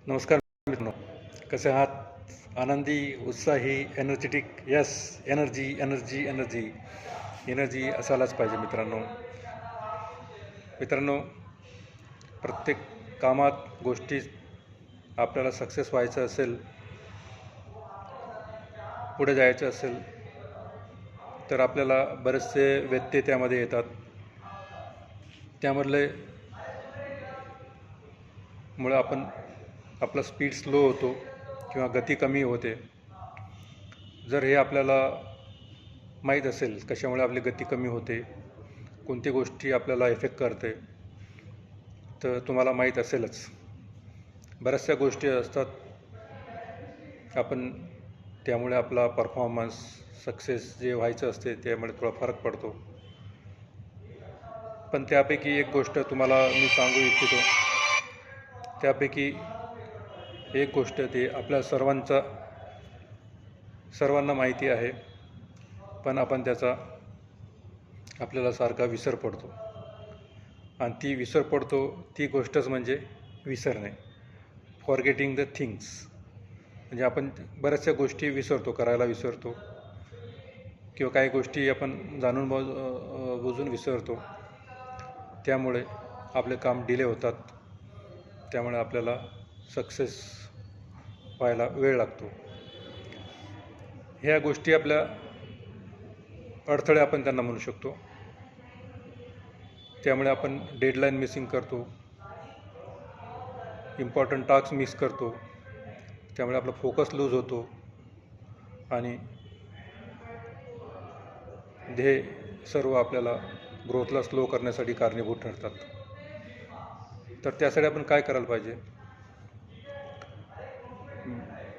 नमस्कार मित्रांनो, कसे आहात? आनंदी, उत्साही, energetic. Yes, energy energy energy energy असायलाच पाहिजे मित्रांनो. मित्रांनो, प्रत्येक कामात गोष्टीत आपल्याला सक्सेस व्हायचं असेल, पुढे जायचं असेल, तर आपल्याला बरेचसे व्यत्यय त्यामध्ये येतात. त्यामुळे आपण आपला स्पीड स्लो होतो किंवा गती कमी होते. जर हे आपल्याला माहीत असेल कशामुळे आपली गती कमी होते, कोणती गोष्टी आपल्याला इफेक्ट करते, तर तुम्हाला माहीत असेलच. बऱ्याचशा गोष्टी असतात आपण त्यामुळे आपला परफॉर्मन्स सक्सेस जे व्हायचं असते त्यामुळे थोडा फरक पडतो. पण त्यापैकी एक गोष्ट तुम्हाला मी सांगू इच्छितो. त्यापैकी एक गोष्ट ते आपल्या सर्वांना माहिती आहे, पण आपण त्याचा आपल्याला सारखा विसर पडतो. आणि ती गोष्टच म्हणजे विसरणे. Forgetting the things. म्हणजे आपण बऱ्याचशा गोष्टी विसरतो, करायला विसरतो, किंवा काही गोष्टी आपण जाणून बुजून विसरतो. त्यामुळे आपले काम डिले होतात. त्यामुळे आपल्याला सक्सेस व्हायला वेळ लागतो. ह्या गोष्टी आपल्या अडथळे आपण त्यांना म्हणू शकतो. त्यामुळे आपण डेडलाईन मिसिंग करतो, इम्पॉर्टंट टास्क मिस करतो. त्यामुळे आपला फोकस लूज होतो आणि हे सर्व आपल्याला ग्रोथला स्लो करण्यासाठी कारणीभूत ठरतात. तर त्यासाठी आपण काय करायला पाहिजे?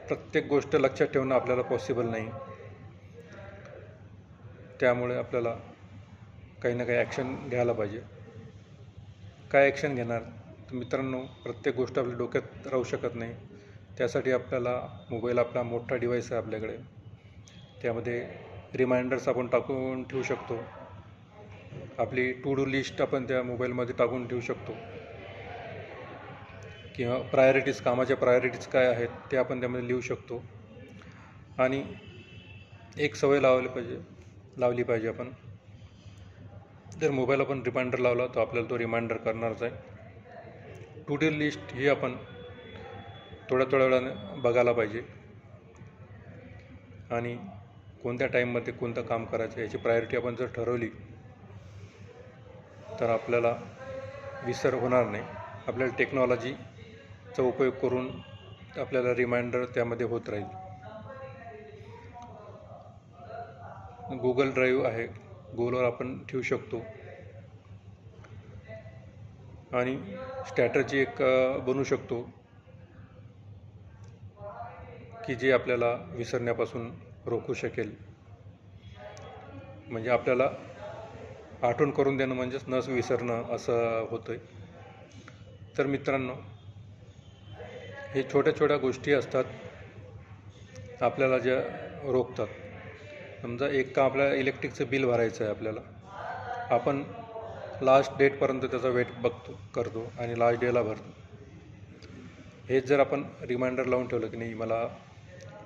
प्रत्येक गोष्ट लक्षात ठेवणं आपल्याला पॉसिबल नाही. त्यामुळे आपल्याला काही ना काही ॲक्शन घ्यायला पाहिजे. काय ॲक्शन घेणार? तर मित्रांनो, प्रत्येक गोष्ट आपल्या डोक्यात राहू शकत नाही. त्यासाठी आपल्याला मोबाईल आपला मोठा डिव्हाइस आहे आपल्याकडे. त्यामध्ये रिमाइंडर्स आपण टाकून ठेवू शकतो. आपली टू डू लिस्ट आपण त्या मोबाईलमध्ये टाकून ठेवू शकतो. किंवा कामाच्या प्रायोरिटीज काय आहेत ते आपण त्यामध्ये लिहू शकतो. आणि एक सवय लावली पाहिजे आपण. जर मोबाईल आपण रिमाइंडर लावला तर आपल्याला तो रिमाइंडर करणारच आहे. टू डू लिस्ट ही आपण थोड्या वेळाने बघायला पाहिजे. आणि कोणत्या टाईममध्ये कोणतं काम करायचं याची प्रायोरिटी आपण जर ठरवली तर आपल्याला विसर होणार नाही. आपल्याला टेक्नॉलॉजीचा उपयोग करून आपल्याला रिमाइंडर त्यामध्ये होत राहील. गुगल ड्राईव्ह आहे, गुगलवर आपण ठेवू शकतो. आणि स्ट्रॅटजी एक बनवू शकतो की जे आपल्याला विसरण्यापासून रोखू शकेल. म्हणजे आपल्याला आठवण करून देणं म्हणजेच न विसरणं असं होतं आहे. तर मित्रांनो, हे छोट्या गोष्टी असतात आपल्याला ज्या रोखतात. समजा एक का आपल्याला इलेक्ट्रिकचं बिल भरायचं आहे आपल्याला, आपण लास्ट डेटपर्यंत त्याचा वेट करतो आणि लास्ट डेला भरतो. हेच जर आपण रिमाइंडर लावून ठेवलं की नाही, मला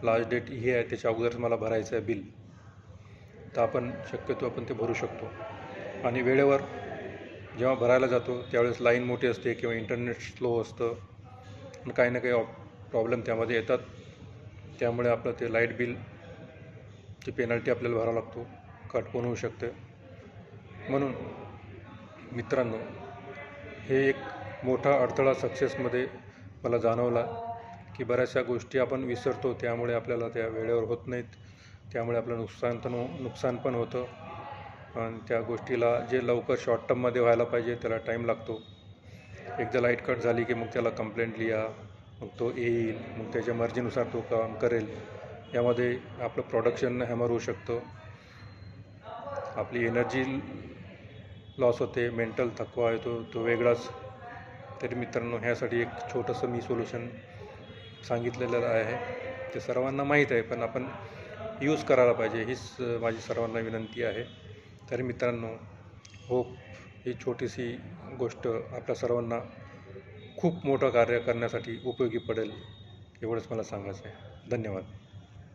लास्ट डेट ही आहे, त्याच्या अगोदरच मला भरायचं आहे बिल, तर आपण शक्यतो ते भरू शकतो. आणि वेळेवर जेव्हा भरायला जातो त्यावेळेस लाईन मोठी असते किंवा इंटरनेट स्लो असतं आणि काही ना काही प्रॉब्लेम त्यामध्ये येतात. त्यामुळे आपलं ते लाईट बिलची पेनल्टी आपल्याला भरावा लागतो, कट पण होऊ शकते. म्हणून मित्रांनो, हे एक मोठा अडथळा सक्सेसमध्ये मला जाणवला की बऱ्याचशा गोष्टी आपण विसरतो. त्यामुळे आपल्याला त्या वेळेवर होत नाहीत. त्यामुळे आपलं नुकसान पण होतं. आणि त्या गोष्टीला जे लवकर शॉर्ट टर्ममध्ये व्हायला पाहिजे त्याला टाईम लागतो. एकदा लाईट कट झाली की मग त्याला कंप्लेंट लिहा, मग तो येईल, मग त्याच्या मर्जीनुसार तो काम करेल. यामध्ये आपलं प्रोडक्शन हॅमर होऊ शकतं, आपली एनर्जी लॉस होते, मेंटल थकवा येतो तो वेगळाच. तरी मित्रांनो, ह्यासाठी एक छोटंसं मी सोल्युशन सांगितलेलं आहे. ते सर्वांना माहीत आहे, पण आपण यूज करायला पाहिजे, हीच माझी सर्वांना विनंती आहे. तरी मित्रांनो, होप ही छोटीशी गोष्ट आपल्या सर्वांना खूप मोठं कार्य करण्यासाठी उपयोगी पडेल एवढंच मला सांगायचं आहे. धन्यवाद.